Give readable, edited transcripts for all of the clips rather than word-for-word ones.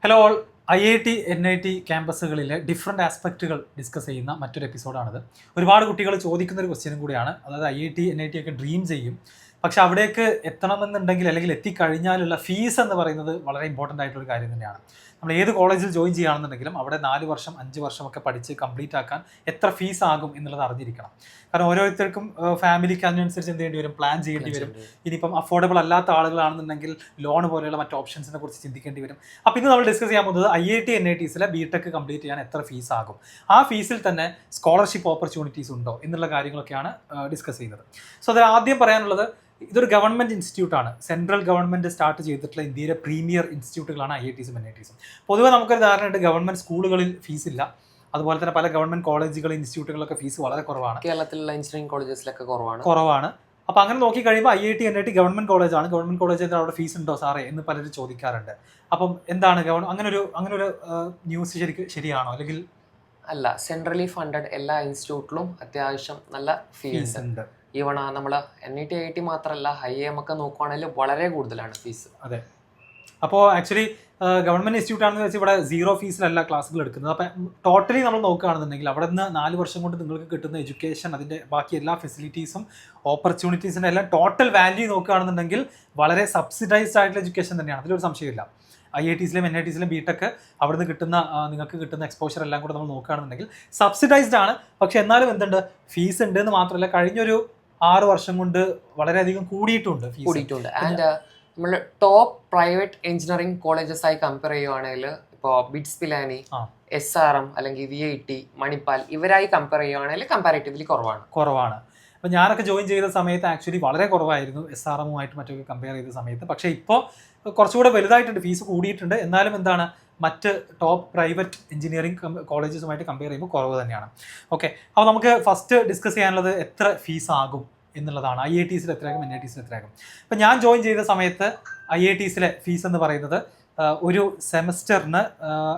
Hello all, IIT NIT ക്യാമ്പസുകളിലെ different ആസ്പെക്റ്റുകൾ discuss ചെയ്യുന്ന മറ്റൊരു എപ്പിസോഡാണിത്. ഒരുപാട് കുട്ടികൾ ചോദിക്കുന്ന ഒരു ക്വസ്റ്റ്യനും കൂടിയാണ്. അതായത് IIT NIT ഒക്കെ ഡ്രീം ചെയ്യും, പക്ഷെ അവിടേക്ക് എത്തണമെന്നുണ്ടെങ്കിൽ അല്ലെങ്കിൽ എത്തിക്കഴിഞ്ഞാലുള്ള ഫീസ് എന്ന് പറയുന്നത് വളരെ ഇമ്പോർട്ടൻ്റ് ആയിട്ടൊരു കാര്യം തന്നെയാണ്. നമ്മൾ ഏത് കോളേജിൽ ജോയിൻ ചെയ്യുകയാണെന്നുണ്ടെങ്കിലും അവിടെ 4 വർഷം 5 വർഷമൊക്കെ പഠിച്ച് കംപ്ലീറ്റ് ആക്കാൻ എത്ര ഫീസ് ആകും എന്നുള്ളത് അറിഞ്ഞിരിക്കണം. കാരണം ഓരോരുത്തർക്കും ഫാമിലിക്ക് അതിനനുസരിച്ച് എന്ത് ചെയ്യേണ്ടി വരും, പ്ലാൻ ചെയ്യേണ്ടി വരും. ഇനിയിപ്പം അഫോർഡബിൾ അല്ലാത്ത ആളുകളാണെന്നുണ്ടെങ്കിൽ ലോൺ പോലെയുള്ള മറ്റ് ഓപ്ഷൻസിനെ കുറിച്ച് ചിന്തിക്കേണ്ടി വരും. അപ്പോൾ ഇന്ന് നമ്മൾ ഡിസ്കസ് ചെയ്യാൻ പോകുന്നത് IIT NITസിലെ BTech കംപ്ലീറ്റ് ചെയ്യാൻ എത്ര ഫീസ് ആകും, ആ ഫീസിൽ തന്നെ സ്കോളർഷിപ്പ് ഓപ്പർച്യൂണിറ്റീസ് ഉണ്ടോ എന്നുള്ള കാര്യങ്ങളൊക്കെയാണ് ഡിസ്കസ് ചെയ്യുന്നത്. സോ അതിൽ ആദ്യം പറയാനുള്ളത്, ഇതൊരു ഗവൺമെൻറ് ഇൻസ്റ്റിറ്റ്യൂട്ടാണ്. സെൻട്രൽ ഗവൺമെൻറ് സ്റ്റാർട്ട് ചെയ്തിട്ടുള്ള ഇന്ത്യയിലെ പ്രീമിയർ ഇൻസ്റ്റിറ്റ്യൂട്ടുകളാണ് IITസും NITസും. പൊതുവെ നമുക്കൊരു ധാരണയുണ്ട്, ഗവൺമെൻറ് സ്കൂളുകളിൽ ഫീസ് ഇല്ല. അതുപോലെ തന്നെ പല ഗവൺമെൻറ് കോളേജുകൾ ഇൻസ്റ്റിറ്റ്യൂട്ടുകളൊക്കെ ഫീസ് വളരെ കുറവാണ്. കേരളത്തിലുള്ള എഞ്ചിനീയറിംഗ് കോളേജസിലൊക്കെ കുറവാണ്. അപ്പോൾ അങ്ങനെ നോക്കിക്കഴിയുമ്പോൾ IIT NIT ഗവൺമെൻറ് കോളേജാണ്. ഗവൺമെൻറ് കോളേജിൽ അവിടെ ഫീസ് ഉണ്ടോ സാറേ എന്ന് പലരും ചോദിക്കാറുണ്ട്. അപ്പം എന്താണ് അങ്ങനൊരു ന്യൂസ് ശരിയാണോ? അല്ലെങ്കിൽ അല്ല, സെൻട്രലി ഫണ്ടഡ് എല്ലാ ഇൻസ്റ്റിറ്റ്യൂട്ടിലും അത്യാവശ്യം നല്ല ഫീസ് ഉണ്ട്. ഈവൺ നമ്മൾ NIT IIT മാത്രമല്ല, IIM ഒക്കെ നോക്കുവാണെങ്കിൽ വളരെ കൂടുതലാണ് ഫീസ്. അതെ. അപ്പോൾ ആക്ച്വലി ഗവൺമെൻറ് ഇൻസ്റ്റിറ്റ്യൂട്ട് ആണെന്ന് വെച്ചാൽ ഇവിടെ 0 ഫീസിലല്ല ക്ലാസ്സുകൾ എടുക്കുന്നത്. അപ്പം ടോട്ടലി നമ്മൾ നോക്കുകയാണെന്നുണ്ടെങ്കിൽ അവിടെ നിന്ന് 4 വർഷം കൊണ്ട് നിങ്ങൾക്ക് കിട്ടുന്ന എഡ്യൂക്കേഷൻ, അതിൻ്റെ ബാക്കി എല്ലാ ഫെസിലിറ്റീസും ഓപ്പർച്യൂണിറ്റീസിൻ്റെ എല്ലാം ടോട്ടൽ വാല്യൂ നോക്കുകയാണെന്നുണ്ടെങ്കിൽ വളരെ സബ്സിഡൈസ്ഡ് ആയിട്ടുള്ള എഡ്യൂക്കേഷൻ തന്നെയാണ്, അതിലൊരു സംശയമില്ല. IITസിലും NITസിലും BTech അവിടെ നിന്ന് കിട്ടുന്ന നിങ്ങൾക്ക് കിട്ടുന്ന എക്സ്പോഷർ എല്ലാം കൂടെ നമ്മൾ നോക്കുകയാണെന്നുണ്ടെങ്കിൽ സബ്സിഡൈസ്ഡ് ആണ്. പക്ഷെ എന്നാലും എന്തുണ്ട്, ഫീസ് ഉണ്ട് എന്ന് മാത്രമല്ല, കഴിഞ്ഞൊരു 6 വർഷം കൊണ്ട് വളരെയധികം കൂടിയിട്ടുണ്ട്. ആൻഡ് നമ്മൾ ടോപ്പ് പ്രൈവറ്റ് എഞ്ചിനീയറിംഗ് കോളേജസ് ആയി കമ്പയർ ചെയ്യുവാണെങ്കിൽ ഇപ്പോൾ ബിറ്റ്സ് പിലാനി, SRM അല്ലെങ്കിൽ VIT, മണിപ്പാൽ ഇവരായി കമ്പയർ ചെയ്യുവാണെങ്കിൽ കമ്പാരിറ്റീവ്ലി കുറവാണ്. അപ്പോൾ ഞാനൊക്കെ ജോയിൻ ചെയ്ത സമയത്ത് ആക്ച്വലി വളരെ കുറവായിരുന്നു SRMുമായിട്ട് മറ്റൊക്കെ കമ്പയർ ചെയ്ത സമയത്ത്. പക്ഷേ ഇപ്പോൾ കുറച്ചുകൂടെ വലുതായിട്ടുണ്ട്, ഫീസ് കൂടിയിട്ടുണ്ട്. എന്നാലും എന്താണ്, മറ്റ് ടോപ്പ് പ്രൈവറ്റ് എഞ്ചിനീയറിംഗ് കോളേജസുമായിട്ട് കമ്പയർ ചെയ്യുമ്പോൾ കുറവ് തന്നെയാണ്. ഓക്കെ, അപ്പോൾ നമുക്ക് ഫസ്റ്റ് ഡിസ്കസ് ചെയ്യാനുള്ളത് എത്ര ഫീസ് ആകും എന്നുള്ളതാണ്. IITസിൽ എത്രയാകും, NITസിൽ എത്രയാകും. ഇപ്പം ഞാൻ ജോയിൻ ചെയ്ത സമയത്ത് IITസിലെ ഫീസ് എന്ന് പറയുന്നത് ഒരു സെമസ്റ്ററിന്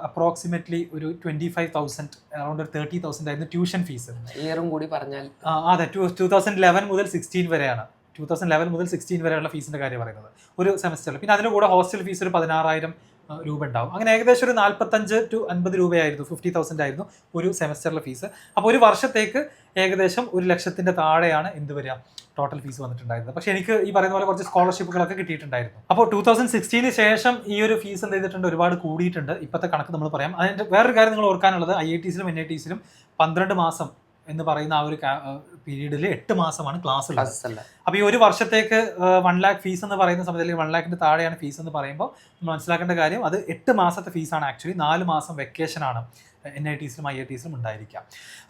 അപ്രോക്സിമേറ്റ്ലി ഒരു 25,000, അറൗണ്ട് 30,000 ആയിരുന്നു ട്യൂഷൻ ഫീസ്. ഇയറും കൂടി പറഞ്ഞാൽ അതെ, 2011 മുതൽ 16 വരെയാണ്. 2011 മുതൽ 16 വരെയുള്ള ഫീസിൻ്റെ കാര്യം പറയുന്നത് ഒരു സെമസ്റ്ററിൽ. പിന്നെ അതിൻ്റെ കൂടെ ഹോസ്റ്റൽ ഫീസ് ഒരു 16,000 രൂപ ഉണ്ടാവും. അങ്ങനെ ഏകദേശം ഒരു 45 to 50 രൂപയായിരുന്നു, 50,000 ആയിരുന്നു ഒരു സെമസ്റ്ററിലെ ഫീസ്. അപ്പോൾ ഒരു വർഷത്തേക്ക് ഏകദേശം 1,00,000 താഴെയാണ് എന്ത് വരിക, ടോട്ടൽ ഫീസ് വന്നിട്ടുണ്ടായിരുന്നത്. പക്ഷേ എനിക്ക് ഈ പറയുന്ന പോലെ കുറച്ച് സ്കോളർഷിപ്പുകളൊക്കെ കിട്ടിയിട്ടുണ്ടായിരുന്നു. അപ്പോൾ 2016 ശേഷം ഈ ഒരു ഫീസ് എന്ത് ചെയ്തിട്ടുണ്ട്, ഒരുപാട് കൂടിയിട്ടുണ്ട്. ഇപ്പോഴത്തെ കണക്ക് നമ്മൾ പറയാം. അതിൻ്റെ വേറൊരു കാര്യം നിങ്ങൾ ഓർക്കാനുള്ളത്, IITസിലും NITസിലും 12 മാസം എന്ന് പറയുന്ന ആ ഒരു പീരീഡിൽ 8 മാസമാണ് ക്ലാസ് ഉള്ളത്. അപ്പോൾ ഈ ഒരു വർഷത്തേക്ക് 1 lakh ഫീസ് എന്ന് പറയുന്ന സമയത്ത്, അല്ലെങ്കിൽ 1 lakhന്റെ താഴെയാണ് ഫീസ് എന്ന് പറയുമ്പോൾ നമ്മൾ മനസ്സിലാക്കേണ്ട കാര്യം, അത് 8 മാസത്തെ ഫീസാണ്. ആക്ച്വലി 4 മാസം വെക്കേഷനാണ് NITസിലും IITസിലും ഉണ്ടായിരിക്കുക.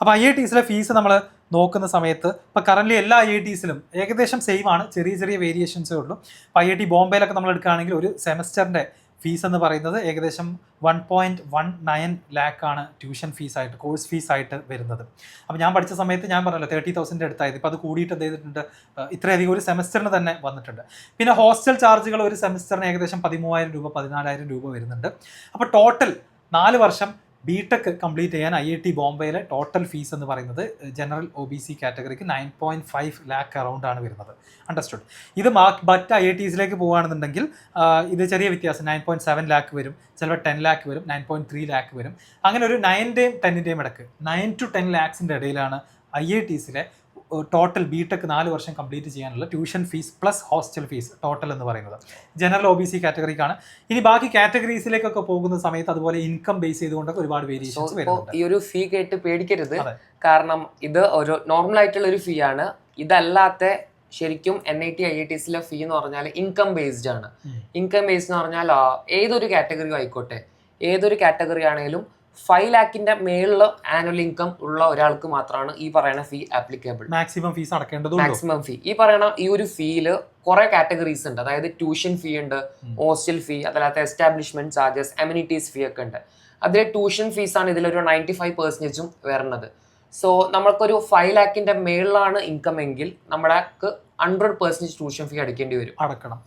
അപ്പോൾ IITസിലെ ഫീസ് നമ്മൾ നോക്കുന്ന സമയത്ത് ഇപ്പോൾ കറൻ്റ് എല്ലാ IITസിലും ഏകദേശം സെയിം ആണ്, ചെറിയ ചെറിയ വേരിയേഷൻസേ ഉള്ളൂ. അപ്പോൾ IIT ബോംബെയിലൊക്കെ നമ്മൾ എടുക്കുകയാണെങ്കിൽ ഒരു സെമസ്റ്ററിൻ്റെ ഫീസ് എന്ന് പറയുന്നത് ഏകദേശം 1.19 lakh ആണ് ട്യൂഷൻ ഫീസായിട്ട്, കോഴ്സ് ഫീസായിട്ട് വരുന്നത്. അപ്പോൾ ഞാൻ പഠിച്ച സമയത്ത് ഞാൻ പറഞ്ഞല്ലോ 30,000 അടുത്തായിരുന്നു. ഇപ്പോൾ അത് കൂടിയിട്ട് എന്ത് ചെയ്തിട്ടുണ്ട്, ഇത്രയധികം ഒരു സെമസ്റ്ററിന് തന്നെ വന്നിട്ടുണ്ട്. പിന്നെ ഹോസ്റ്റൽ ചാർജുകൾ ഒരു സെമസ്റ്ററിന് ഏകദേശം 13,000 രൂപ 14,000 രൂപ വരുന്നുണ്ട്. അപ്പോൾ ടോട്ടൽ 4 വർഷം BTech കംപ്ലീറ്റ് ചെയ്യാൻ IIT ബോംബെയിലെ ടോട്ടൽ ഫീസ് എന്ന് പറയുന്നത് ജനറൽ OBC കാറ്റഗറിക്ക് 9.5 lakh അറൗണ്ട് ആണ് വരുന്നത്. അണ്ടർസ്റ്റുഡ്. ഇത് മറ്റ് IITസിലേക്ക് പോകുകയാണെന്നുണ്ടെങ്കിൽ ഇത് ചെറിയ വ്യത്യാസം, 9.7 lakh വരും, ചിലപ്പോൾ 10 lakh വരും, 9.3 lakh വരും. അങ്ങനെ ഒരു 9ന്റെയും 10ന്റെയും ഇടയ്ക്ക് 9 to 10 lakhs ഇടയിലാണ് IITസിലെ ടോട്ടൽ BTech 4 വർഷം കംപ്ലീറ്റ് ചെയ്യാനുള്ള tuition fees plus hostel fees total എന്ന് പറയുന്നത്. General OBC കാറ്റഗറിക്കാണ്. ഇനി ബാക്കി കാറ്റഗറീസിലേക്കൊക്കെ പോകുന്ന സമയത്ത് അതുപോലെ ഇൻകം ബേസ് ചെയ്തുകൊണ്ടൊക്കെ ഒരുപാട് വേരിയേഷൻസ് വരുന്നുണ്ട്. ഈ ഒരു ഫീ കേട്ട് പേടിക്കരുത്, കാരണം ഇത് ഒരു നോർമൽ ആയിട്ടുള്ള ഒരു ഫീ ആണ്. ഇതല്ലാത്ത ശരിക്കും NIT IITസിലെ ഫീ എന്ന് പറഞ്ഞാൽ ഇൻകം ബേസ്ഡ് ആണ്. ഇൻകം ബേസ്ഡ് എന്ന് പറഞ്ഞാൽ ഏതൊരു കാറ്റഗറി ആയിക്കോട്ടെ, ഏതൊരു കാറ്റഗറി ആണെങ്കിലും 5 lakhന്റെ മേളിൽ ആനുവൽ ഇൻകം ഉള്ള ഒരാൾക്ക് മാത്രമാണ് ഈ പറയുന്ന ഫീ ആപ്ലിക്കബിൾ. മാക്സിമം ഫീസ് അടക്കേണ്ടത്. മാക്സിമം ഫീ ഈ പറയുന്ന ഈ ഒരു ഫീല് കുറെ കാറ്റഗറീസ് ഉണ്ട്. അതായത് ട്യൂഷൻ ഫീ ഉണ്ട്, ഹോസ്റ്റൽ ഫീ, അതല്ലാത്ത എസ്റ്റാബ്ലിഷ്മെന്റ് ചാർജസ്, അമ്യൂണിറ്റീസ് ഫീ ഒക്കെ ഉണ്ട്. അതിലെ ട്യൂഷൻ ഫീസാണ് ഇതിലൊരു 95% വരുന്നത്. സോ നമ്മൾക്കൊരു 5 lakhന്റെ മേളിലാണ് ഇൻകം എങ്കിൽ നമ്മൾക്ക് 100% ട്യൂഷൻ ഫീ അടയ്ക്കേണ്ടി വരും, അടക്കണം.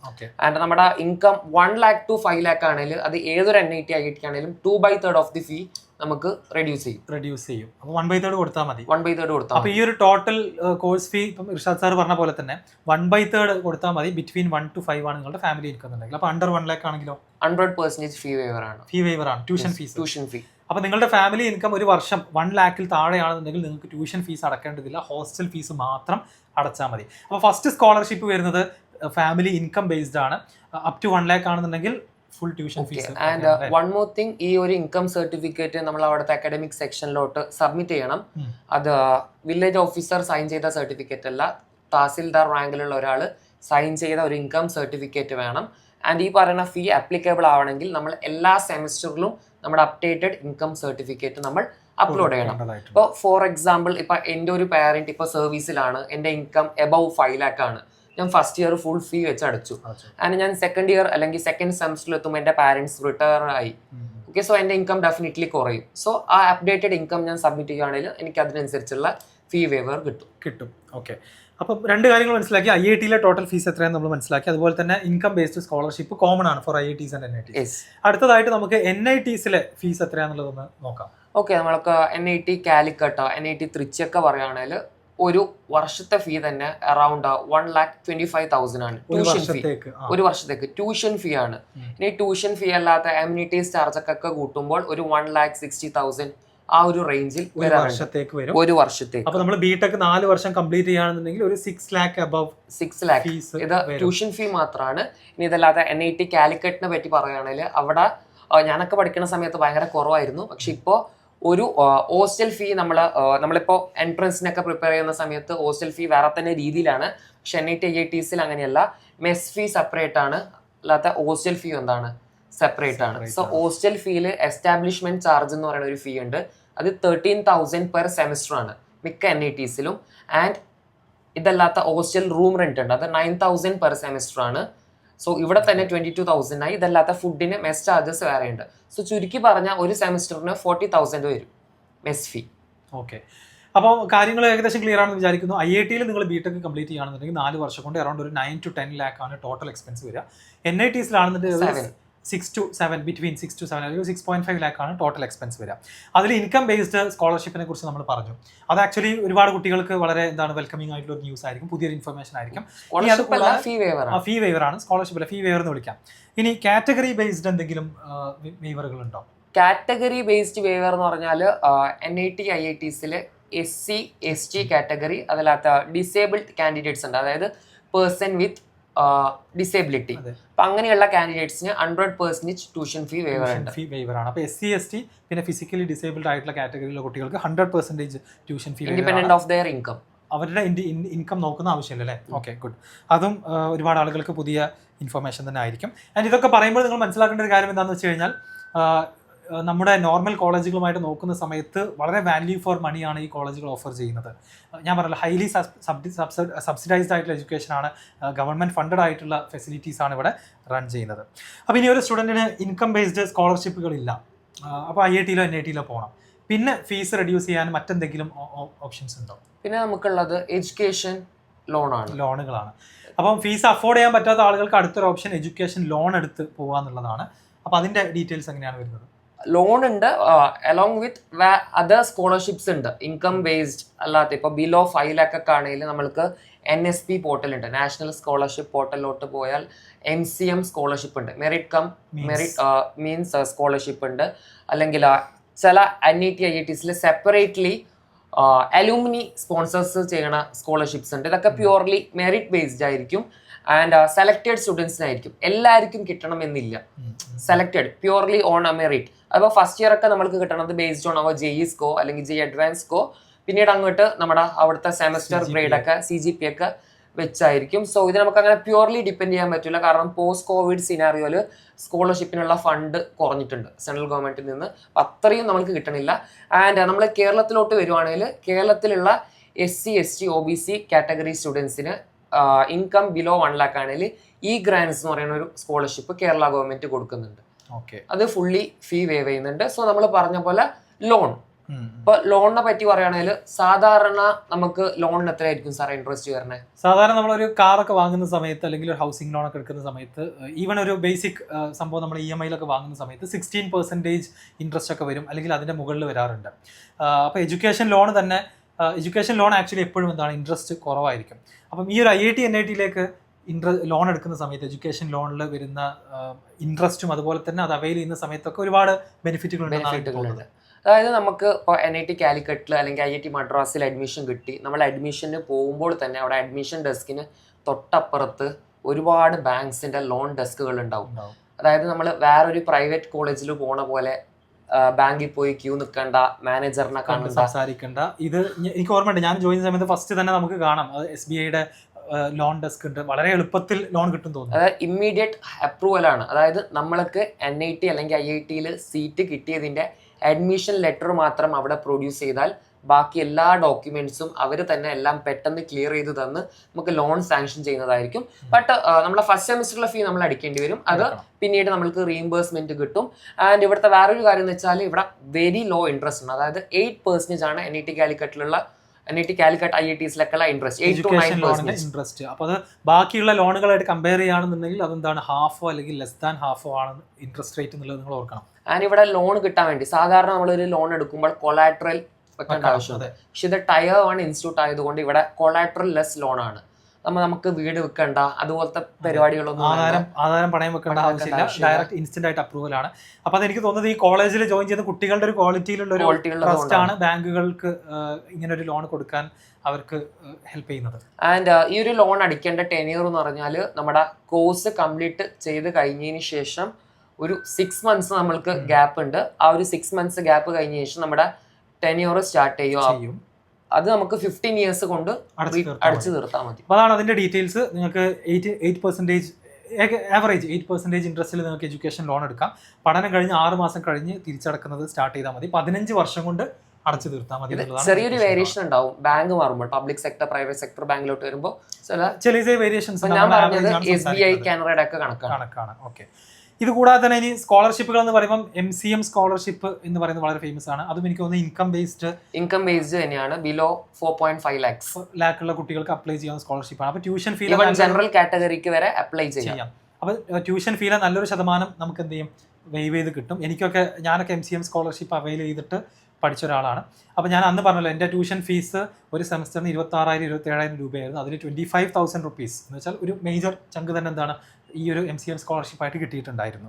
ആൻഡ് നമ്മുടെ ഇൻകം 1 lakh to 5 lakh ആണെങ്കിൽ അത് ഏതൊരു NIT IIT ആണെങ്കിലും 2/3 ഓഫ് ദി ഫീ നമുക്ക് റെഡ്യൂസ് ചെയ്യും. അപ്പോൾ 1/3 കൊടുത്താൽ മതി. 1/3 കൊടുത്താൽ. അപ്പോൾ ഈ ഒരു ടോട്ടൽ കോഴ്സ് ഫീ ഇപ്പം ഇർഷാദ് സാർ പറഞ്ഞ പോലെ തന്നെ 1/3 കൊടുത്താൽ മതി. ബിറ്റ്വീൻ 1 to 5 ആണ് നിങ്ങളുടെ ഫാമിലി ഇൻകം ഉണ്ടെങ്കിൽ. അപ്പോൾ അണ്ടർ 1 lakh ആണെങ്കിലോ 100% ഫീ വേവർ ആണ്. Tuition fee. അപ്പോൾ നിങ്ങളുടെ ഫാമിലി ഇൻകം ഒരു വർഷം 1 lakh താഴെയാണെന്നുണ്ടെങ്കിൽ നിങ്ങൾക്ക് ട്യൂഷൻ ഫീസ് അടക്കേണ്ടതില്ല, ഹോസ്റ്റൽ ഫീസ് മാത്രം അടച്ചാൽ മതി. അപ്പോൾ ഫസ്റ്റ് സ്കോളർഷിപ്പ് വരുന്നത് ഫാമിലി ഇൻകം ബേസ്ഡ് ആണ്. അപ് ടു 1 lakh ആണെന്നുണ്ടെങ്കിൽ full tuition fees. And one more thing, ഈ ഒരു ഇൻകം സർട്ടിഫിക്കറ്റ് നമ്മൾ അവിടുത്തെ അക്കാഡമിക് സെക്ഷനിലോട്ട് സബ്മിറ്റ് ചെയ്യണം. അത് വില്ലേജ് ഓഫീസർ സൈൻ ചെയ്ത സർട്ടിഫിക്കറ്റ് അല്ല, തഹസിൽദാർ റാങ്കിലുള്ള ഒരാൾ സൈൻ ചെയ്ത ഒരു ഇൻകം സർട്ടിഫിക്കറ്റ് വേണം. ആൻഡ് ഈ പറയുന്ന ഫീ ആപ്ലിക്കബിൾ ആവണമെങ്കിൽ നമ്മൾ എല്ലാ സെമിസ്റ്ററിലും നമ്മുടെ അപ്ഡേറ്റഡ് ഇൻകം സർട്ടിഫിക്കറ്റ് നമ്മൾ അപ്ലോഡ് ചെയ്യണം. ഇപ്പോൾ ഫോർ എക്സാമ്പിൾ, ഇപ്പൊ എൻ്റെ ഒരു പാരന്റ് ഇപ്പോൾ സർവീസിലാണ്, എൻ്റെ ഇൻകം എബവ് 5 lakh ആണ്, ഞാൻ ഫസ്റ്റ് ഇയർ ഫുൾ ഫീ വെച്ച് അടച്ചു. ആൻഡ് ഞാൻ സെക്കൻഡ് ഇയർ അല്ലെങ്കിൽ സെക്കൻഡ് സെമസ്റ്ററിൽ എത്തുമ്പോൾ എൻ്റെ പാരന്റ്സ് റിട്ടയർ ആയി. ഓക്കെ, സോ എൻ്റെ ഇൻകം ഡെഫിനറ്റ്ലി കുറയും. സോ ആ അപ്ഡേറ്റഡ് ഇൻകം ഞാൻ സബ്മിറ്റ് ചെയ്യുകയാണെങ്കിൽ എനിക്ക് അതിനനുസരിച്ചുള്ള ഫീ വേവർ കിട്ടും. ഓക്കെ, അപ്പം 2 കാര്യങ്ങൾ മനസ്സിലാക്കി. IIT-ലെ ടോട്ടൽ ഫീസ് എത്രയാണെന്ന് നമ്മൾ മനസ്സിലാക്കി. അതുപോലെ തന്നെ ഇൻകം ബേസ്ഡ് സ്കോളർഷിപ്പ് കോമൺ ആണ് ഫോർ IITs ആൻഡ് NITs. അടുത്തതായിട്ട് നമുക്ക് NITs-ലെ ഫീസ് എത്രയാണെന്നുള്ളതൊന്ന് നോക്കാം. ഓക്കെ, നമ്മൾക്ക് NIT കാലിക്കട്ട്, NIT ട്രിച്ചി പറയുകയാണെങ്കിൽ ഒരു വർഷത്തെ ഫീ തന്നെ അറൌണ്ട് 1,25,000 ആണ് ഒരു വർഷത്തേക്ക് ട്യൂഷൻ ഫീ ആണ്. ഇനി ട്യൂഷൻ ഫീ അല്ലാത്ത അമ്യൂണിറ്റീസ് ചാർജ് ഒക്കെ കൂട്ടുമ്പോൾ ഒരു 1,60,000 ആ ഒരു റേഞ്ചിൽ ഒരു വർഷത്തേക്ക്. അപ്പോൾ നമ്മൾ ബിടെക് 4 വർഷം കംപ്ലീറ്റ് ചെയ്യുകയാണെന്നുണ്ടെങ്കിൽ ഒരു 6 lakh above 6 lakh ഇത് ട്യൂഷൻ ഫീ മാത്രമാണ്. ഇനി ഇതല്ലാതെ NIT കാലിക്കറ്റിനെ പറ്റി പറയുകയാണെങ്കിൽ അവിടെ ഞാനൊക്കെ പഠിക്കുന്ന സമയത്ത് ഭയങ്കര കുറവായിരുന്നു. പക്ഷെ ഇപ്പോൾ ഒരു ഹോസ്റ്റൽ ഫീ നമ്മളിപ്പോൾ എൻട്രൻസിനൊക്കെ പ്രിപ്പയർ ചെയ്യുന്ന സമയത്ത് ഹോസ്റ്റൽ ഫീ വേറെ തന്നെ രീതിയിലാണ്. പക്ഷെ NIT IITs-ൽ അങ്ങനെയല്ല, മെസ് ഫീ സെപ്പറേറ്റ് ആണ്, അല്ലാത്ത ഹോസ്റ്റൽ ഫീ എന്താണ് സെപ്പറേറ്റ് ആണ്. സോ ഹോസ്റ്റൽ ഫീയിൽ എസ്റ്റാബ്ലിഷ്മെന്റ് ചാർജ് എന്ന് പറയുന്ന ഒരു ഫീ ഉണ്ട്, അത് 13,000 പെർ സെമിസ്റ്റർ ആണ് മിക്ക NITs-ലും. ആൻഡ് ഇതല്ലാത്ത ഹോസ്റ്റൽ റൂം റെന്റ് ഉണ്ട്, അത് 9,000 പെർ സെമിസ്റ്റർ ആണ്. സോ ഇവിടെ തന്നെ 22,000 ആയി. ഇതല്ലാത്ത ഫുഡിന് മെസ് ചാർജസ് വേറെ ഉണ്ട്. സോ ചുരുക്കി പറഞ്ഞാൽ ഒരു സെമിസ്റ്ററിന് 40,000 വരും മെസ് ഫീ. ഓക്കെ, അപ്പോൾ കാര്യങ്ങൾ ഏകദേശം ക്ലിയർ ആണെന്ന് വിചാരിക്കുന്നു. IIT-ൽ നിങ്ങൾ ബിടെക് കംപ്ലീറ്റ് ചെയ്യുകയാണെന്നുണ്ടെങ്കിൽ 4 വർഷം കൊണ്ട് അറൗണ്ട് ഒരു 9 to 10 lakh ആണ് ടോട്ടൽ എക്സ്പെൻസ് വരിക. NITs-ലാണെന്നുണ്ടെങ്കിൽ 6 to 7 ബിറ്റ്വീൻ 6 to 7 അല്ലെങ്കിൽ 6.5 lakh ആണ് ടോട്ടൽ എക്സ്പെൻസ് വരിക. അതിൽ ഇൻകം ബേസ്ഡ് സ്കോളർഷിപ്പിനെ കുറിച്ച് നമ്മൾ പറഞ്ഞു. അത് ആക്ച്വലി ഒരുപാട് കുട്ടികൾക്ക് വളരെ വെൽക്കമിംഗ് ആയിട്ടുള്ള ന്യൂസ് ആയിരിക്കും, പുതിയൊരു ഇൻഫർമേഷൻ ആയിരിക്കും. ഫീ വേവർ ആണ്, സ്കോളർഷിപ്പ് അല്ല, ഫീ വേവർ എന്ന് വിളിക്കാം. ഇനി കാറ്റഗറി ബേസ്ഡ് എന്തെങ്കിലും വേവറുകൾ ഉണ്ടോ? കാറ്റഗറി ബേസ്ഡ് വേവർ എന്ന് പറഞ്ഞാൽ NIT IITs-ൽ SC ST കാറ്റഗറി, അതല്ലാത്ത ഡിസേബിൾഡ് കാൻഡിഡേറ്റ്സ് ഉണ്ട്, അതായത് പേഴ്സൺ വിത്ത് ഡിസേബിലിറ്റി. അപ്പൊ അങ്ങനെയുള്ള കാൻഡിഡേറ്റ്സിന് 100% ട്യൂഷൻ ഫീ വേവർ ആണ്. അപ്പോൾ SC ST പിന്നെ ഫിസിക്കലി ഡിസേബിൾഡ് ആയിട്ടുള്ള കാറ്റഗറിയിലുള്ള കുട്ടികൾക്ക് 100% tuition fee independent of their income, അവരുടെ ഇൻകം നോക്കുന്ന ആവശ്യമില്ല അല്ലേ? Okay, good. അതും ഒരുപാട് ആളുകൾക്ക് പുതിയ ഇൻഫർമേഷൻ തന്നെ ആയിരിക്കും. ആൻഡ് ഇതൊക്കെ പറയുമ്പോൾ നിങ്ങൾ മനസ്സിലാക്കേണ്ട ഒരു കാര്യം എന്താണെന്ന് വെച്ച് കഴിഞ്ഞാൽ നമ്മുടെ നോർമൽ കോളേജുകളുമായിട്ട് നോക്കുന്ന സമയത്ത് വളരെ വാല്യൂ ഫോർ മണിയാണ് ഈ കോളേജുകൾ ഓഫർ ചെയ്യുന്നത്. ഞാൻ പറഞ്ഞല്ലോ, ഹൈലി സബ്സിഡൈസ്ഡ് ആയിട്ടുള്ള എഡ്യൂക്കേഷനാണ്, ഗവൺമെൻറ് ഫണ്ടഡ് ആയിട്ടുള്ള ഫെസിലിറ്റീസ് ആണ് ഇവിടെ റൺ ചെയ്യുന്നത്. അപ്പോൾ ഇനി ഒരു സ്റ്റുഡൻറ്റിന് ഇൻകം ബേസ്ഡ് സ്കോളർഷിപ്പുകളില്ല, അപ്പോൾ IIT-ലോ NIT-ലോ പോകണം. പിന്നെ ഫീസ് റെഡ്യൂസ് ചെയ്യാൻ മറ്റെന്തെങ്കിലും ഓപ്ഷൻസ് ഉണ്ടോ? പിന്നെ നമുക്കുള്ളത് എഡ്യൂക്കേഷൻ ലോണുകളാണ്. അപ്പം ഫീസ് അഫോർഡ് ചെയ്യാൻ പറ്റാത്ത ആളുകൾക്ക് അടുത്തൊരു ഓപ്ഷൻ എഡ്യൂക്കേഷൻ ലോൺ എടുത്ത് പോകാന്നുള്ളതാണ്. അപ്പോൾ അതിൻ്റെ ഡീറ്റെയിൽസ് എങ്ങനെയാണ് വരുന്നത്? ലോൺ ഉണ്ട്, അലോങ് വിത്ത് അതർ സ്കോളർഷിപ്സ് ഉണ്ട്, ഇൻകം ബേസ്ഡ് അല്ലാത്ത. ഇപ്പോൾ ബിലോ 5 lakh ഒക്കെ ആണെങ്കിൽ നമ്മൾക്ക് NSP പോർട്ടൽ ഉണ്ട്, നാഷണൽ സ്കോളർഷിപ്പ് പോർട്ടലിലോട്ട് പോയാൽ MCM സ്കോളർഷിപ്പ് ഉണ്ട്, മെറിറ്റ് മീൻസ് സ്കോളർഷിപ്പ് ഉണ്ട്. അല്ലെങ്കിൽ ചില NIT IITs-ൽ സെപ്പറേറ്റ്ലി അലൂമിനി സ്പോൺസേഴ്സ് ചെയ്യണ സ്കോളർഷിപ്സ് ഉണ്ട്. ഇതൊക്കെ പ്യുവർലി മെറിറ്റ് ബേസ്ഡ് ആയിരിക്കും. ആൻഡ് സെലക്റ്റഡ് സ്റ്റുഡൻസിനായിരിക്കും, എല്ലാവർക്കും കിട്ടണമെന്നില്ല. Selected purely on merit. അപ്പോൾ ഫസ്റ്റ് ഇയർ ഒക്കെ നമുക്ക് കിട്ടണത് ബേസ്ഡ് ഓൺ അവർ JEE സ്കോ അല്ലെങ്കിൽ JEE അഡ്വാൻസ് സ്കോ. പിന്നീട് അങ്ങോട്ട് നമ്മുടെ അവിടുത്തെ സെമസ്റ്റർ ഗ്രേഡ് ഒക്കെ CGP ഒക്കെ വെച്ചായിരിക്കും. സോ ഇത് നമുക്ക് അങ്ങനെ പ്യുവർലി ഡിപ്പെൻഡ് ചെയ്യാൻ പറ്റില്ല, കാരണം പോസ്റ്റ് കോവിഡ് സിനാറിയോയിൽ സ്കോളർഷിപ്പിനുള്ള ഫണ്ട് കുറഞ്ഞിട്ടുണ്ട് സെൻട്രൽ ഗവൺമെന്റിൽ നിന്ന്. അത്രയും നമുക്ക് കിട്ടണില്ല. ആൻഡ് നമ്മൾ കേരളത്തിലോട്ട് വരുവാണെങ്കിൽ കേരളത്തിലുള്ള SC ST OBC കാറ്റഗറി സ്റ്റുഡൻസിന് ഇൻകം ബിലോ 1 lakh ആണെങ്കിൽ ഗ്രാൻസ് എന്ന് പറയുന്ന ഒരു സ്കോളർഷിപ്പ് കേരള ഗവൺമെന്റ് കൊടുക്കുന്നുണ്ട്. അത് ഫുള്ളി ഫീ വേവ് ചെയ്യുന്നുണ്ട്. സോ നമ്മൾ പറഞ്ഞ പോലെ ലോൺ ഇപ്പൊ ലോണിനെ പറ്റി പറയുകയാണെങ്കിൽ സാധാരണ നമുക്ക് ലോണിന് എത്രയായിരിക്കും സാർ ഇൻട്രസ്റ്റ് വരുന്നത്? സാധാരണ നമ്മളൊരു കാറൊക്കെ വാങ്ങുന്ന സമയത്ത് അല്ലെങ്കിൽ ഒരു ഹൗസിംഗ് ലോൺ ഒക്കെ എടുക്കുന്ന സമയത്ത് ഈവൻ ഒരു ബേസിക് സംഭവം നമ്മൾ EMI വാങ്ങുന്ന സമയത്ത് 16% ഇൻട്രസ്റ്റ് ഒക്കെ വരും, അല്ലെങ്കിൽ അതിന്റെ മുകളിൽ വരാറുണ്ട്. അപ്പോൾ എഡ്യൂക്കേഷൻ ലോൺ തന്നെ, എഡ്യൂക്കേഷൻ ലോൺ ആക്ച്വലി എപ്പോഴും എന്താണ് ഇൻട്രസ്റ്റ് കുറവായിരിക്കും. അപ്പം ഈ ഒരു IIT NIT ലോൺ എടുക്കുന്ന സമയത്ത് എഡ്യൂക്കേഷൻ ലോണിൽ വരുന്ന ഇൻട്രസ്റ്റും അതുപോലെ തന്നെ അത് അവൈൽ ചെയ്യുന്ന സമയത്തൊക്കെ ഒരുപാട് ബെനിഫിറ്റുകളുണ്ട്. അതായത് നമുക്ക് ഇപ്പോൾ NIT കാലിക്കറ്റിൽ അല്ലെങ്കിൽ IIT മദ്രാസിൽ അഡ്മിഷൻ കിട്ടി, നമ്മൾ അഡ്മിഷന് പോകുമ്പോൾ തന്നെ അവിടെ അഡ്മിഷൻ ഡെസ്കിന് തൊട്ടപ്പുറത്ത് ഒരുപാട് ബാങ്ക്സിന്റെ ലോൺ ഡെസ്കുകൾ ഉണ്ടാവും. അതായത് നമ്മൾ വേറൊരു പ്രൈവറ്റ് കോളേജിൽ പോണ പോലെ ബാങ്കിൽ പോയി ക്യൂ നിൽക്കേണ്ട, മാനേജറിനെ കണ്ട് സംസാരിക്കേണ്ട. ഇത് എനിക്ക് ഓർമ്മയുണ്ട്, ഞാൻ ജോയിൻ ചെയ്യുന്ന സമയത്ത് ഫസ്റ്റ് തന്നെ നമുക്ക് കാണാം SBIയുടെ ലോൺ ഡെസ്ക് ഉണ്ട്, വളരെ എളുപ്പത്തിൽ ലോൺ കിട്ടും തോന്നുന്നു. അതായത് ഇമ്മീഡിയറ്റ് അപ്രൂവൽ ആണ്. അതായത് നമ്മൾക്ക് NIT അല്ലെങ്കിൽ IITയിൽ സീറ്റ് കിട്ടിയതിന്റെ അഡ്മിഷൻ ലെറ്റർ മാത്രം അവിടെ പ്രൊഡ്യൂസ് ചെയ്താൽ ബാക്കി എല്ലാ ഡോക്യുമെന്റ്സും അവർ തന്നെ എല്ലാം പെട്ടെന്ന് ക്ലിയർ ചെയ്ത് തന്ന് നമുക്ക് ലോൺ സാങ്ഷൻ ചെയ്യുന്നതായിരിക്കും. ബട്ട് നമ്മളെ ഫസ്റ്റ് സെമിസ്റ്ററിലെ ഫീ നമ്മൾ അടിക്കേണ്ടി വരും. അത് പിന്നീട് നമ്മൾക്ക് റീഇംബേഴ്സ്മെന്റ് കിട്ടും. ആൻഡ് ഇവിടുത്തെ വേറൊരു കാര്യം എന്ന് വെച്ചാൽ ഇവിടെ വെരി ലോ ഇൻട്രസ്റ്റ് ഉണ്ട്. അതായത് 8% ആണ് NIT കാലിക്കറ്റിലുള്ള NIT കാലിക്കറ്റ് IITസിലൊക്കെയുള്ള ഇൻട്രസ്റ്റ്, 8 to 9% ഇൻട്രസ്റ്റ്. അപ്പോൾ അത് ബാക്കിയുള്ള ലോണുകളായിട്ട് കമ്പയർ ചെയ്യുകയാണെന്നുണ്ടെങ്കിൽ അതെന്താണ് ഹാഫോ അല്ലെങ്കിൽ ലെസ് ദാൻ ഹാഫോ ആണ് ഇൻട്രസ്റ്റ് റേറ്റ് എന്നുള്ളത് നിങ്ങൾ ഓർക്കണം. ആൻഡ് ഇവിടെ ലോൺ കിട്ടാൻ വേണ്ടി സാധാരണ നമ്മളൊരു ലോൺ എടുക്കുമ്പോൾ കൊളാട്രൽ വെക്കേണ്ട ആവശ്യമുണ്ട്. പക്ഷെ ഇത് ടയർ 1 ഇൻസ്റ്റിറ്റ്യൂട്ട് ആയതുകൊണ്ട് ഇവിടെ കൊളാട്രൽ ലെസ് ലോൺ ആണ്. നമുക്ക് വീട് വെക്കണ്ട, അതുപോലത്തെ പരിപാടികളൊന്നും ആധാരം പണയം വെക്കേണ്ട ആവശ്യമില്ല, ഡയറക്റ്റ് ഇൻസ്റ്റന്റ് ആയിട്ട് അപ്രൂവൽ ആണ്. അപ്പൊ അതെനിക്ക് തോന്നുന്നത് ഈ കോളേജിൽ ജോയിൻ ചെയ്യുന്ന കുട്ടികളുടെ ഒരു ക്വാളിറ്റിയിലുള്ള ഒരു ട്രസ്റ്റ് ആണ് ബാങ്കുകൾക്ക് ഇങ്ങനെ ഒരു ലോൺ കൊടുക്കാൻ അവർക്ക് ഹെൽപ്പ് ചെയ്യുന്നത്. ആൻഡ് ഈ ഒരു ലോൺ അടിക്കേണ്ട ടെന്യൂർ എന്ന് പറഞ്ഞാൽ നമ്മുടെ കോഴ്സ് കംപ്ലീറ്റ് ചെയ്ത് കഴിഞ്ഞതിന് ശേഷം ഒരു 6 months നമ്മൾക്ക് ഗ്യാപ്പ് ഉണ്ട്. ആ ഒരു 6 months ഗ്യാപ്പ് കഴിഞ്ഞ ശേഷം നമ്മുടെ ടെന്യൂർ സ്റ്റാർട്ട് ചെയ്യും. അത് നമുക്ക് 15 years കൊണ്ട് അടിച്ചു തീർത്താൽ മതി. അതാണ് അതിന്റെ ഡീറ്റെയിൽസ്. നിങ്ങൾക്ക് 8% ആവറേജ് 8% ഇൻട്രസ്റ്റിൽ നിങ്ങൾക്ക് എഡ്യൂക്കേഷൻ ലോൺ എടുക്കാം. പഠനം കഴിഞ്ഞ് 6 മാസം കഴിഞ്ഞ് തിരിച്ചടക്കുന്നത് സ്റ്റാർട്ട് ചെയ്താൽ മതി. 15 വർഷം കൊണ്ട് അടച്ചു തീർത്താൽ മതി. ചെറിയൊരു വേരിയേഷൻ ഉണ്ടാവും ബാങ്ക് മാറുമ്പോൾ, പബ്ലിക് സെക്ടർ പ്രൈവറ്റ് സെക്ടർ ബാങ്കിലോട്ട് വരുമ്പോൾ ചെറിയ വേരിയേഷൻസ്. ഞാൻ പറഞ്ഞത് SBI കാനറയുടെ ഒക്കെ കണക്കാണ്. ഓക്കെ. ഇത് കൂടാതെ തന്നെ ഇനി സ്കോളർഷിപ്പുകൾ എന്ന് പറയുമ്പോൾ MCM സ്കോളർഷിപ്പ് എന്ന് പറയുന്നത് വളരെ ഫേമസ് ആണ്. അതും എനിക്ക് തോന്നുന്നു ഇൻകം ബേസ്ഡ് തന്നെയാണ്. ബിലോ 4.5 lakh ഉള്ള കുട്ടികൾക്ക് അപ്ലൈ ചെയ്യാവുന്ന സ്കോളർഷിപ്പാണ്. അപ്പോൾ ട്യൂഷൻ ഫീ ജനറൽ കാറ്റഗറിക്ക് വരെ അപ്ലൈ ചെയ്യാം. അപ്പോൾ ട്യൂഷൻ ഫീലെ നല്ലൊരു ശതമാനം നമുക്ക് എന്ത് ചെയ്യും, വെയ്വ് ചെയ്ത് കിട്ടും. ഞാനൊക്കെ MCM സ്കോളർഷിപ്പ് അവൈൽ ചെയ്തിട്ട് പഠിച്ച ഒരാളാണ്. അപ്പോൾ ഞാൻ അന്ന് പറഞ്ഞല്ലോ, എൻ്റെ ട്യൂഷൻ ഫീസ് ഒരു സെമസ്റ്ററിന് 26,000-27,000 രൂപയായിരുന്നു. അതിൽ 25,000 rupees എന്ന് വെച്ചാൽ ഒരു മേജർ ചങ്ക് തന്നെ എന്താണ് ഈ ഒരു MCM സ്കോളർഷിപ്പായിട്ട് കിട്ടിയിട്ടുണ്ടായിരുന്നു.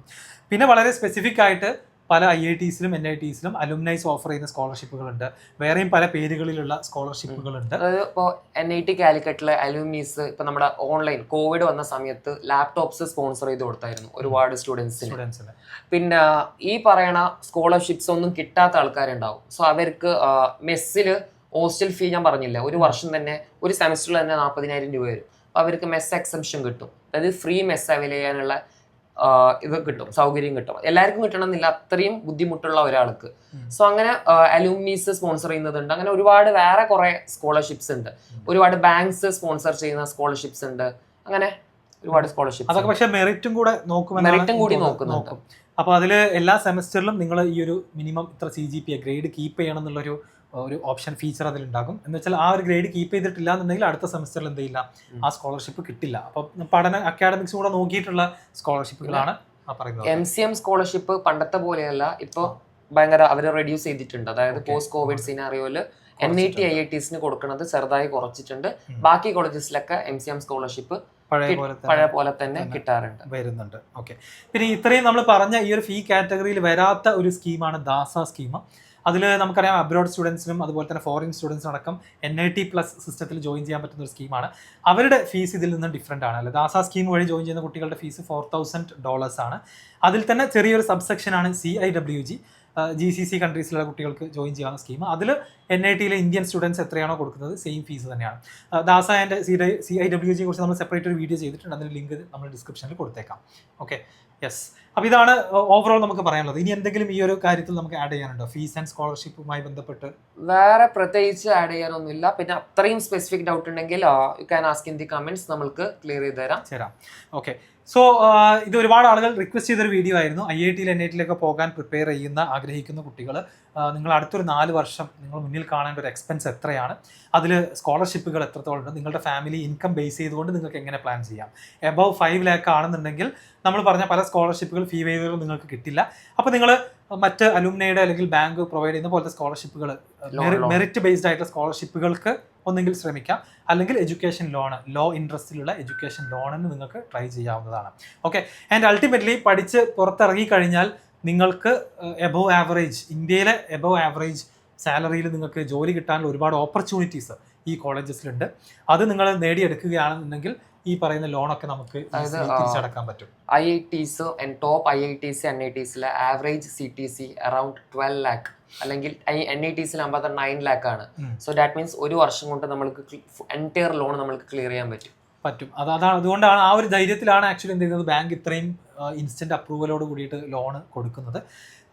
പിന്നെ വളരെ സ്പെസിഫിക് ആയിട്ട് പല IITസിലും NITസിലും അലുമിനൈസ് ഓഫർ ചെയ്യുന്ന സ്കോളർഷിപ്പുകളുണ്ട്. വേറെയും പല പേരുകളിലുള്ള സ്കോളർഷിപ്പുകളുണ്ട്. അതായത് ഇപ്പോൾ NIT കാലിക്കറ്റിലെ അലുമിനീസ് ഇപ്പൊ നമ്മുടെ ഓൺലൈൻ കോവിഡ് വന്ന സമയത്ത് ലാപ്ടോപ്സ് സ്പോൺസർ ചെയ്ത് കൊടുത്തായിരുന്നു ഒരുപാട് സ്റ്റുഡൻസിന്. പിന്നെ ഈ പറയണ സ്കോളർഷിപ്സ് ഒന്നും കിട്ടാത്ത ആൾക്കാരുണ്ടാവും. സോ അവർക്ക് മെസ്സിൽ ഹോസ്റ്റൽ ഫീ ഞാൻ പറഞ്ഞില്ല, ഒരു വർഷം തന്നെ ഒരു സെമസ്റ്ററിൽ തന്നെ 40,000 രൂപ വരും. അപ്പോൾ അവർക്ക് മെസ് എക്സംഷൻ കിട്ടും. അതായത് ഫ്രീ മെസ് അവൈൽ ചെയ്യാനുള്ള ഇത് കിട്ടും, സൗകര്യം കിട്ടും. എല്ലാവർക്കും കിട്ടണമെന്നില്ല, അത്രയും ബുദ്ധിമുട്ടുള്ള ഒരാൾക്ക്. സോ അങ്ങനെ അലൂമിനീസ് സ്പോൺസർ ചെയ്യുന്നതുണ്ട്. അങ്ങനെ ഒരുപാട് വേറെ കുറെ സ്കോളർഷിപ്സ് ഉണ്ട്. ഒരുപാട് ബാങ്ക്സ് സ്പോൺസർ ചെയ്യുന്ന സ്കോളർഷിപ്സ് ഉണ്ട്. അങ്ങനെ ഒരുപാട് സ്കോളർഷിപ്പ്. അതൊക്കെ പക്ഷേ മെറിറ്റും കൂടി നോക്കുന്നുണ്ട്. അപ്പോൾ അതിൽ എല്ലാ സെമസ്റ്ററിലും നിങ്ങൾ ഈ ഒരു മിനിമം ഇത്ര CGPA ഗ്രേഡ് കീപ്പ് ചെയ്യണം എന്നുള്ളൊരു ഓപ്ഷൻ ഫീച്ചർ അതിലുണ്ടാകും. എന്ന് വെച്ചാൽ ആ ഒരു ഗ്രേഡ് കീപ്പ് ചെയ്തിട്ടില്ല എന്നുണ്ടെങ്കിൽ അടുത്ത സെമസ്റ്ററിൽ എന്ത് ചെയ്യില്ല, ആ സ്കോളർഷിപ്പ് കിട്ടില്ല. അപ്പം പഠന അക്കാഡമിക്സ് കൂടെ നോക്കിയിട്ടുള്ള സ്കോളർഷിപ്പുകളാണ് പറയുന്നത്. MCM സ്കോളർഷിപ്പ് പണ്ടത്തെ പോലെയല്ല, ഇപ്പോൾ ഭയങ്കര അവർ റെഡ്യൂസ് ചെയ്തിട്ടുണ്ട്. അതായത് പോസ്റ്റ് കോവിഡ് സിനാറിയോയിൽ NIT IITസിന് കൊടുക്കുന്നത് ചെറുതായി കുറച്ചിട്ടുണ്ട്. ബാക്കി കോളേജസിലൊക്കെ MCM സ്കോളർഷിപ്പ് പഴയ പോലെ തന്നെ വരുന്നുണ്ട്. ഓക്കെ. പിന്നെ ഇത്രയും നമ്മൾ പറഞ്ഞ ഈ ഒരു ഫീ കാറ്റഗറിയിൽ വരാത്ത ഒരു സ്കീമാണ് ദാസ സ്കീം. അതിൽ നമുക്കറിയാം അബ്രോഡ് സ്റ്റുഡൻസിനും അതുപോലെ തന്നെ ഫോറിൻ സ്റ്റുഡൻസിനും അടക്കം NIT പ്ലസ് സിസ്റ്റത്തിൽ ജോയിൻ ചെയ്യാൻ പറ്റുന്ന ഒരു സ്കീമാണ്. അവരുടെ ഫീസ് ഇതിൽ നിന്ന് ഡിഫറെൻ്റ് ആണ്. അല്ലെ, ദാസ സ്കീം വഴി ജോയിൻ ചെയ്യുന്ന കുട്ടികളുടെ ഫീസ് $4,000 ആണ്. അതിൽ തന്നെ ചെറിയൊരു സബ്സെക്ഷനാണ് CIWG, GCC കൺട്രീസിലുള്ള കുട്ടികൾക്ക് ജോയിൻ ചെയ്യാവുന്ന സ്കീം. അതിൽ NITയിലെ ഇന്ത്യൻ സ്റ്റുഡൻസ് എത്രയാണോ കൊടുക്കുന്നത് സെയിം ഫീസ് തന്നെയാണ്. ദാസ ആൻഡ് CIWGയെ കുറിച്ച് നമ്മൾ സെപ്പറേറ്റ് ഒരു വീഡിയോ ചെയ്തിട്ടുണ്ട്. അതിൻ്റെ ലിങ്ക് നമ്മൾ ഡിസ്ക്രിപ്ഷനിൽ കൊടുത്തേക്കാം. ഓക്കെ. യെസ്. അപ്പോൾ ഇതാണ് ഓവറോൾ നമുക്ക് പറയാനുള്ളത്. ഇനി എന്തെങ്കിലും ഈ ഒരു കാര്യത്തിൽ നമുക്ക് ആഡ് ചെയ്യാനുണ്ടോ ഫീസ് ആൻഡ് സ്കോളർഷിപ്പുമായി ബന്ധപ്പെട്ട്? വേറെ പ്രത്യേകിച്ച് ആഡ് ചെയ്യാനൊന്നുമില്ല. പിന്നെ അത്രയും സ്പെസിഫിക് ഡൗട്ട് ഉണ്ടെങ്കിൽ you can ask in the comments, നമ്മൾക്ക് ക്ലിയർ ചെയ്ത് തരാം. ഓക്കെ. സോ ഇത് ഒരുപാട് ആളുകൾ റിക്വസ്റ്റ് ചെയ്തൊരു വീഡിയോ ആയിരുന്നു. IIT NIT പോകാൻ പ്രിപ്പയർ ചെയ്യുന്ന ആഗ്രഹിക്കുന്ന കുട്ടികൾ, നിങ്ങൾ അടുത്തൊരു 4 വർഷം നിങ്ങൾ മുന്നിൽ കാണേണ്ട ഒരു എക്സ്പെൻസ് എത്രയാണ്, അതിൽ സ്കോളർഷിപ്പുകൾ എത്രത്തോളം ഉണ്ട്, നിങ്ങളുടെ ഫാമിലി ഇൻകം ബേസ് ചെയ്തുകൊണ്ട് നിങ്ങൾക്ക് എങ്ങനെ പ്ലാൻ ചെയ്യാം. എബവ് 5 lakh ആണെന്നുണ്ടെങ്കിൽ നമ്മൾ പറഞ്ഞ പല സ്കോളർഷിപ്പുകൾ ഫീ വേവറും നിങ്ങൾക്ക് കിട്ടില്ല. അപ്പോൾ നിങ്ങൾ മറ്റ് അലുമിനയുടെ അല്ലെങ്കിൽ ബാങ്ക് പ്രൊവൈഡ് ചെയ്യുന്ന പോലത്തെ സ്കോളർഷിപ്പുകൾ, മെറിറ്റ് ബേസ്ഡ് ആയിട്ടുള്ള സ്കോളർഷിപ്പുകൾക്ക് ഒന്നെങ്കിൽ ശ്രമിക്കാം, അല്ലെങ്കിൽ എഡ്യൂക്കേഷൻ ലോൺ, ലോ ഇൻട്രസ്റ്റിലുള്ള എഡ്യൂക്കേഷൻ ലോണിന് നിങ്ങൾക്ക് ട്രൈ ചെയ്യാവുന്നതാണ്. ഓക്കെ. ആൻഡ് അൾട്ടിമേറ്റ്ലി പഠിച്ച് പുറത്തിറങ്ങി കഴിഞ്ഞാൽ നിങ്ങൾക്ക് എബവ് ആവറേജ്, ഇന്ത്യയിലെ എബവ് ആവറേജ് സാലറിയിൽ നിങ്ങൾക്ക് ജോലി കിട്ടാനുള്ള ഒരുപാട് ഓപ്പർച്യൂണിറ്റീസ് ഈ കോളേജസിലുണ്ട്. അത് നിങ്ങൾ നേടിയെടുക്കുകയാണെന്നുണ്ടെങ്കിൽ ഈ പറയുന്ന ലോണൊക്കെ നമുക്ക് തിരിച്ചടക്കാൻ പറ്റും. IITs and top IITs NITസിലെ ആവറേജ് CTC അറൌണ്ട് 12 lakh, അല്ലെങ്കിൽ NITസിലാകുമ്പോൾ അത് 9 lakh ആണ്. സോ ദാറ്റ് മീൻസ് ഒരു വർഷം കൊണ്ട് നമ്മൾക്ക് എൻറ്റയർ ലോൺ നമ്മൾക്ക് ക്ലിയർ ചെയ്യാൻ പറ്റും. അതുകൊണ്ടാണ് ആ ഒരു ധൈര്യത്തിലാണ് ആക്ച്വലി എന്ത് ചെയ്യുന്നത്, ബാങ്ക് ഇത്രയും ഇൻസ്റ്റന്റ് അപ്രൂവലോട് കൂടിയിട്ട് ലോണ് കൊടുക്കുന്നത്.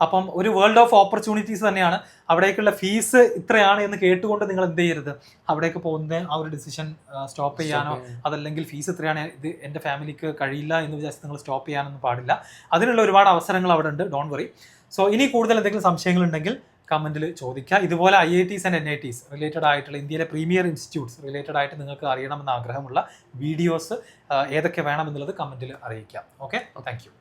അപ്പം ഒരു വേൾഡ് ഓഫ് ഓപ്പർച്യൂണിറ്റീസ് തന്നെയാണ്. അവിടേക്കുള്ള ഫീസ് ഇത്രയാണ് എന്ന് കേട്ടുകൊണ്ട് നിങ്ങൾ എന്ത് ചെയ്യരുത്, അവിടേക്ക് പോകുന്ന ആ ഒരു ഡിസിഷൻ സ്റ്റോപ്പ് ചെയ്യാനോ, അതല്ലെങ്കിൽ ഫീസ് ഇത്രയാണ്, ഇത് എൻ്റെ ഫാമിലിക്ക് കഴിയില്ല എന്ന് വിചാരിച്ച് നിങ്ങൾ സ്റ്റോപ്പ് ചെയ്യാനൊന്നും പാടില്ല. അതിനുള്ള ഒരുപാട് അവസരങ്ങൾ അവിടെ ഉണ്ട്. Don't worry. സോ ഇനി കൂടുതൽ എന്തെങ്കിലും സംശയങ്ങളുണ്ടെങ്കിൽ കമൻറ്റിൽ ചോദിക്കുക. ഇതുപോലെ IITs and NITs റിലേറ്റഡ് ആയിട്ടുള്ള ഇന്ത്യയിലെ പ്രീമിയർ ഇൻസ്റ്റിറ്റ്യൂട്ട്സ് റിലേറ്റഡ് ആയിട്ട് നിങ്ങൾക്ക് അറിയണമെന്ന് ആഗ്രഹമുള്ള വീഡിയോസ് ഏതൊക്കെ വേണമെന്നുള്ളത് കമൻറ്റിൽ അറിയിക്കാം. Okay, thank you.